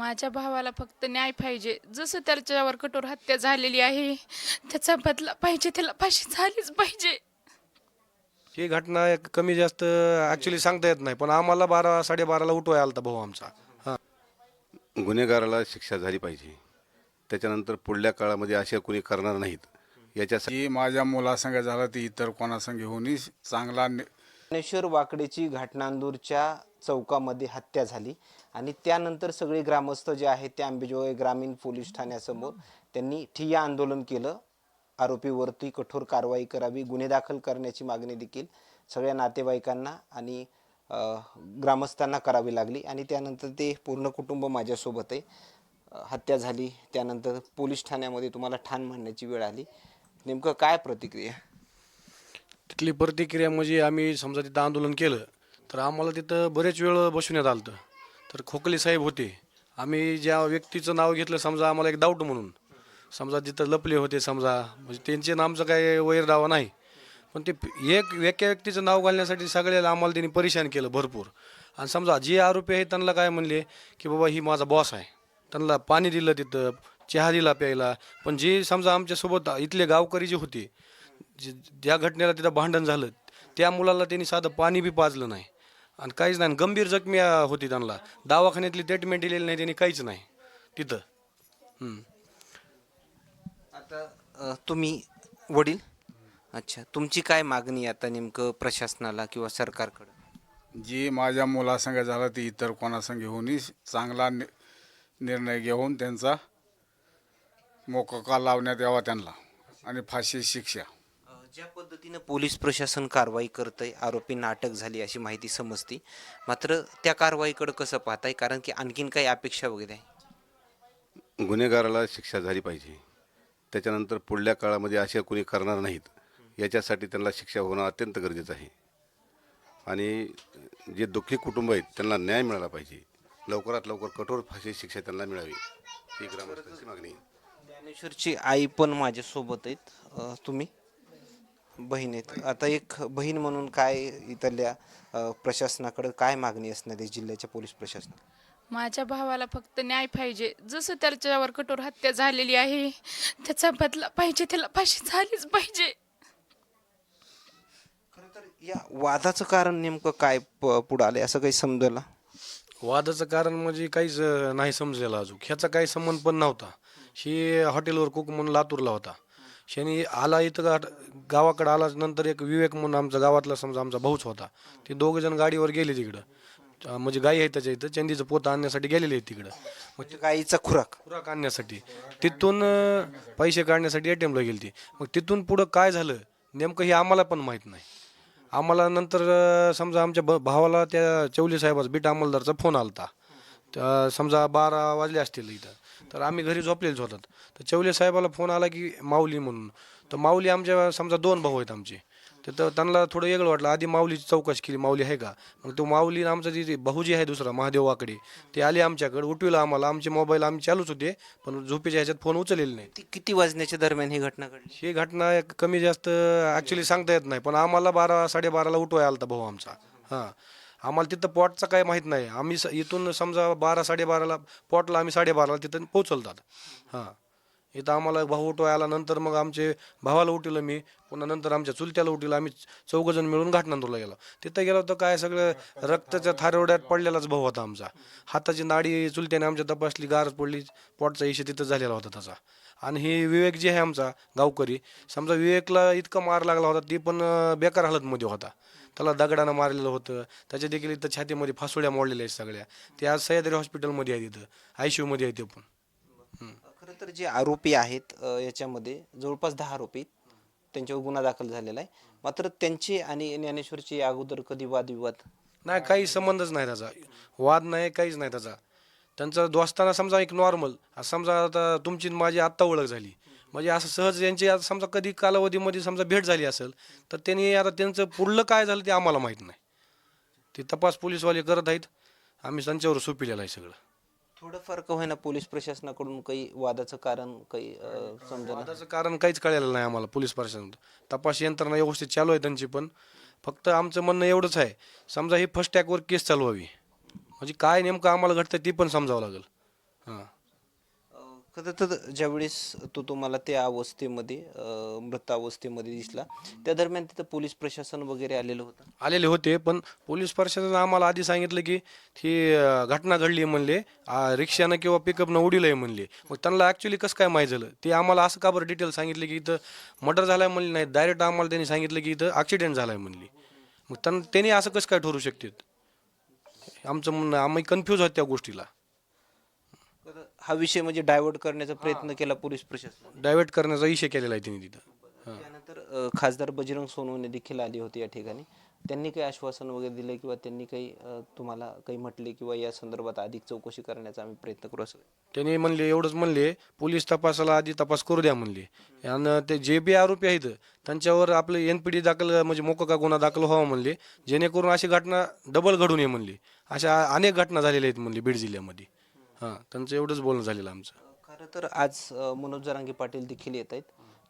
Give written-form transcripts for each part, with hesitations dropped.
माझ्या भावाला फक्त न्याय पाहिजे. जसं त्याच्यावर कठोर हत्या झालेली आहे त्याचा बदला पाहिजे, त्याला फाशी झालीच पाहिजे. ही घटना एक कमी जास्त ॲक्च्युली सांगता येत नाही, पण आम्हाला 12-12:30ला उठवाय आलता भाऊ आमचा. हां. गुन्हेगाराला शिक्षा झाली पाहिजे. त्याच्यानंतर पुढल्या काळामध्ये असे कोणी करणार नाहीत याच्यासाठी की माझ्या मुलासंग झालं ते इतर कोणासंग होऊनही चांगला ज्ञानेश्वर वाकडेची घाटनांदूरच्या चौकामध्ये हत्या झाली आणि त्यानंतर सगळे ग्रामस्थ जे आहेत ते अंबेजोगाई ग्रामीण पोलीस ठाण्यासमोर त्यांनी ठिय्या आंदोलन केलं. आरोपीवरती कठोर कारवाई करावी, गुन्हे दाखल करण्याची मागणी देखील सगळ्या नातेवाईकांना आणि ग्रामस्थांना करावी लागली आणि त्यानंतर ते पूर्ण कुटुंब माझ्यासोबत आहे. हत्या झाली त्यानंतर पोलीस ठाण्यामध्ये तुम्हाला ठाण मांडण्याची वेळ आली. नेमकं काय प्रतिक्रिया? तिथली प्रतिक्रिया म्हणजे आम्ही समजा तिथं आंदोलन केलं तर आम्हाला तिथं बरेच वेळ बसवण्यात आलं होतं. तर खोकले साहेब होते. आम्ही ज्या व्यक्तीचं नाव घेतलं समजा आम्हाला एक डाऊट म्हणून, समजा तिथं लपले होते समजा, म्हणजे त्यांचे नामचं काय वैरदावा नाही, पण ते एका व्यक्तीचं नाव घालण्यासाठी सगळ्याला आम्हाला त्यांनी परेशान केलं भरपूर. आणि समजा जे आरोपी आहेत त्यांना काय म्हणले की बाबा ही माझा बॉस आहे, त्यांना पाणी दिलं तिथं, चहा दिला प्यायला. पण जे समजा आमच्यासोबत इथले गावकरी जे होते, ज्या घटनेला तिथं भांडण झालं त्या मुलाला त्यांनी साधं पाणी बी पाजलं नाही आणि काहीच नाही. गंभीर जखमी होती, त्यांना दवाखान्यातली ट्रीटमेंट दिलेली नाही त्यांनी, काहीच नाही तिथं. आता तुम्ही वडील, अच्छा, तुमची काय मागणी आता नेमकं प्रशासनाला किंवा सरकारकडे? जी माझ्या मुलासंग झालं ते इतर कोणासंग होऊनही चांगला निर्णय घेऊन त्यांचा मोकोका लावण्यात यावा त्यांना आणि फाशी शिक्षा. ज्या पद्धतीनं पोलीस प्रशासन कारवाई करतंय, आरोपींना अटक झाली अशी माहिती समजते, मात्र त्या कारवाईकडे कसं पाहताय? कारण की आणखीन काही अपेक्षा वगैरे आहे? गुन्हेगाराला शिक्षा झाली पाहिजे. त्याच्यानंतर पुढल्या काळामध्ये असे कोणी करणार नाहीत याच्यासाठी त्यांना शिक्षा होणं अत्यंत गरजेचं आहे. आणि जे दुःखी कुटुंब आहेत त्यांना न्याय मिळाला पाहिजे. लवकरात लवकर कठोर फाशी शिक्षा त्यांना मिळावी ही ग्रामस्थांची मागणी आहे. ज्ञानेश्वरची आई पण माझ्यासोबत आहेत. तुम्ही बहीण आहेत. आता एक बहीण म्हणून काय इथल्या प्रशासनाकडे काय मागणी असणार आहे जिल्ह्याच्या पोलीस प्रशासनाला? माझ्या भावाला फक्त न्याय पाहिजे. जसं त्याच्यावर कठोर हत्या झालेली आहे त्याचा बदला पाहिजे, त्याला फाशी झालीच पाहिजे. खरं तर या वादाचं कारण नेमकं काय पुढं आलंय असं काही समजलं? वादाचं कारण म्हणजे काहीच नाही समजलेलं अजून. ह्याचा काही संबंध पण नव्हता. ही हॉटेलवर कुक म्हणून लातूरला होता. शनी आला इथं गावाकडं आल्यानंतर एक विवेक म्हणून आमचा गावातला समजा आमचा भाऊच होता. ते दोघं जण गाडीवर गेले तिकडं, म्हणजे गाई आहे त्याच्या इथं, चंदीचं पोतं आणण्यासाठी गेलेले आहेत तिकडं. मग गाईचा खुराक आणण्यासाठी तिथून पैसे काढण्यासाठी ATM ला गेली ती. मग तिथून पुढं काय झालं नेमकं हे आम्हाला पण माहीत नाही. आम्हाला नंतर समजा आमच्या भावाला त्या चौले साहेबाचा बीट अंमलदारचा फोन आला होता. समजा 12 वाजले असतील इथं, तर आम्ही घरी झोपलेलोच होतात. तर चौले साहेबाला फोन आला की माऊली म्हणून. तर माऊली आमच्या समजा 2 भाऊ आहेत आमचे. तर त्यांना थोडं वेगळं वाटलं. आधी माऊलीची चौकशी केली, माऊली आहे का. मग तो माऊली आमचा जे भाऊ जे आहे दुसरा महादेव वाकडे, ते आले आमच्याकडे, उठविलं आम्हाला. आमचे मोबाईल आम्ही चालूच होते पण झोपेच्या ह्याच्यात फोन उचललेले नाही. ती किती वाजण्याच्या दरम्यान ही घटना घडली? ही घटना एक कमी जास्त ॲक्च्युली सांगता येत नाही, पण आम्हाला 12-12:30ला उठवाय आलता भाऊ आमचा. हां, आम्हाला तिथं पॉटचं काय माहीत नाही. आम्ही इथून समजा 12-12:30ला पॉटला, आम्ही 12:30ला तिथं पोचलतात. हां, इथं आम्हाला भाऊ उठवाय आला. नंतर मग आमचे भावाला उठवलं मी, पुन्हा नंतर आमच्या चुलत्याला उठवलं. आम्ही 4 जण मिळून घाटनांदूरला गेलो. तिथं गेलो तर काय सगळं रक्ताच्या थारोड्यात पडलेलाच भाऊ होता आमचा. हाताची नाडी चुलत्याने आमच्या तपासली, गारच पडली, पोटचा इशू तिथं झालेला होता त्याचा. आणि हे विवेक जे आहे आमचा गावकरी, समजा विवेकला इतका मार लागला होता, ती पण बेकार हालतमध्ये होता. त्याला दगडानं मारलेलं होतं. त्याच्या देखील इथं छातीमध्ये फासोड्या मोडलेल्या आहेत सगळ्या. ते आज सह्याद्री हॉस्पिटलमध्ये आहे, तिथं ICU मध्ये आहे ते पण. खरं तर जे आरोपी आहेत याच्यामध्ये जवळपास 10 आरोपी त्यांच्यावर गुन्हा दाखल झालेला आहे. मात्र त्यांचे आणि ज्ञानेश्वरचे अगोदर कधी वादविवाद? नाही, काही संबंधच नाही त्याचा. वाद नाही, काहीच नाही त्याचा. त्यांचा दोस्ताना समजा एक नॉर्मल, समजा आता तुमची माझी आत्ता ओळख झाली, म्हणजे असं सहज यांची आता समजा कधी कालावधीमध्ये समजा भेट झाली असेल, तर त्यांनी आता त्यांचं पुढलं काय झालं ते आम्हाला माहीत नाही. ते तपास पोलीसवाले करत आहेत, आम्ही त्यांच्यावर सोपिलेलं आहे सगळं. थोडंफार का होईना पोलीस प्रशासनाकडून काही वादाचं कारण काही समजा? वादाचं कारण काहीच कळलेलं नाही आम्हाला. पोलीस प्रशासन तपास यंत्रणा व्यवस्थित चालू आहे त्यांची, पण फक्त आमचं म्हणणं एवढंच आहे, समजा ही फर्स्ट टॅगवर केस चालवावी, म्हणजे काय नेमकं आम्हाला घडतं ते पण समजावं लागेल. हां. खरं तर ज्यावेळेस तो तुम्हाला त्या अवस्थेमध्ये मृत अवस्थेमध्ये दिसला त्या दरम्यान तिथं पोलीस प्रशासन वगैरे आलेलं होतं. आलेले होते, पण पोलीस प्रशासनानं आम्हाला आधी सांगितलं की ही घटना घडली आहे म्हणले, रिक्षानं किंवा पिकअपनं उडीलं आहे म्हणले. मग त्यांना ॲक्च्युली कसं काय माहीत झालं ते आम्हाला असं का बरं डिटेल सांगितलं की इथं मर्डर झाला आहे म्हणले नाही, डायरेक्ट आम्हाला त्यांनी सांगितलं की इथं ॲक्सिडेंट झाला आहे म्हणली. मग त्यांनी असं कसं काय ठरू शकतात आमचं म्हणणं, आम्ही कन्फ्यूज आहोत त्या गोष्टीला. तर हा विषय म्हणजे डायव्हर्ट करण्याचा प्रयत्न केला पोलीस प्रशासन. डायव्हर्ट करण्याचा विषय केलेला आहे त्यांनी तिथं. त्यानंतर खासदार बजरंग सोनवणे देखील आले होते या ठिकाणी. त्यांनी काही आश्वासन वगैरे दिलं किंवा त्यांनी काही तुम्हाला काही म्हटले किंवा या संदर्भात अधिक चौकशी करण्याचा आम्ही प्रयत्न करू असं? त्यांनी म्हणले एवढंच म्हणले, पोलीस तपासाला आधी तपास करू द्या म्हणले, आणि ते जे बी आरोपी आहेत त्यांच्यावर आपलं NPD दाखल म्हणजे मोका गुन्हा दाखल व्हावा म्हणले, जेणेकरून अशी घटना डबल घडू नये म्हणले. अशा अनेक घटना झालेल्या आहेत म्हणले बीड जिल्ह्यामध्ये. हां, त्यांचं एवढंच बोलणं झालेलं आमचं. खरं तर आज मनोज जरांगे पाटील देखील येत आहेत.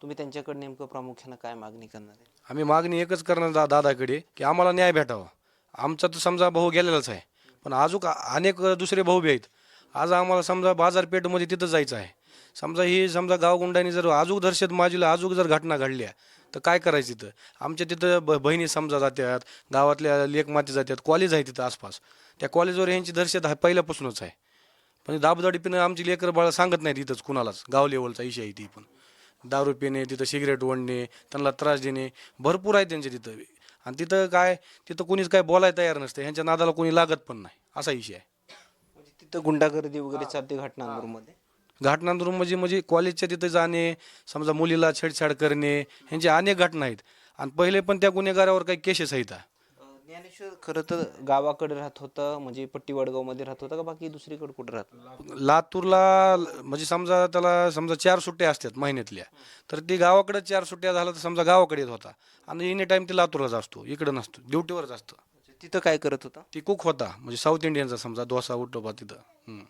तुम्ही त्यांच्याकडे नेमकं प्रामुख्यानं काय मागणी करणार आहे? आम्ही मागणी एकच करणार दादाकडे की आम्हाला न्याय भेटावा. आमचा तर समजा भाऊ गेलेलाच आहे, पण अजून अनेक दुसरे भाऊ बी आहेत. आज आम्हाला समजा बाजारपेठमध्ये तिथं जायचं आहे. समजा गावगुंडांनी जर अजून दहशत माजूला अजून जर घटना घडल्या तर काय करायचं तिथं? आमच्या तिथं बहिणी समजा जातात, गावातल्या लेकमाती जातात, कॉलेज आहे तिथं आसपास. त्या कॉलेजवर ह्यांची दहशत हा पहिल्यापासूनच आहे. पण दाबदडीपीनं आमची लेकरं बाळा सांगत नाहीत इथंच कुणालाच. गाव लेवलचा इशू आहे ती पण. दारू पिणे, तिथं सिगरेट ओढणे, त्यांना त्रास देणे भरपूर आहे त्यांच्या तिथं. आणि तिथं कोणीच काय बोलायला तयार नसतं, ह्यांच्या नादाला कोणी लागत पण नाही, असा विषय आहे. म्हणजे तिथं गुंडागर्दी वगैरे चालते घटनांमध्ये. घटनांवरून म्हणजे कॉलेजच्या तिथं जाणे, समजा मुलीला छेडछाड करणे, ह्यांच्या अनेक घटना आहेत. आणि पहिले पण त्या गुन्हेगारावर काही केसेस आहेत. ज्ञानेश्वर खरं तर गावाकडे राहत होता म्हणजे पट्टी वडगावमध्ये राहत होता का बाकी दुसरीकडे कुठं राहत? लातूरला म्हणजे समजा त्याला समजा 4 सुट्ट्या असतात महिन्यातल्या, तर ती गावाकडे 4 सुट्ट्या झाल्या तर समजा गावाकडे येत होता. आणि एनी टाइम ती लातूरलाच असतो, इकडं नसतो, ड्युटीवरच असतं. तिथं काय करत होता? ती कुक होता, म्हणजे साऊथ इंडियनचा समजा डोसा उठोबा तिथं.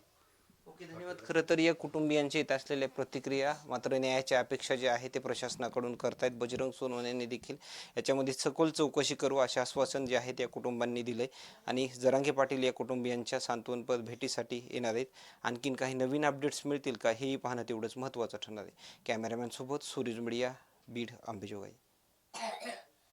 ओके, धन्यवाद. खरं तर या कुटुंबियांच्या येत असलेल्या प्रतिक्रिया मात्र न्यायाच्या अपेक्षा जे आहे ते प्रशासनाकडून करतायत. बजरंग सोनवणेंनी देखील याच्यामध्ये सखोल चौकशी करू असे आश्वासन जे आहे त्या कुटुंबांनी दिलंय. आणि जरांगे पाटील या कुटुंबियांच्या सांत्वनपर भेटीसाठी येणार आहेत. आणखीन काही नवीन अपडेट्स मिळतील का हेही पाहणं तेवढंच महत्त्वाचं ठरणार आहे. कॅमेरामॅन सोबत सूरज मीडिया, बीड, अंबेजोगाई.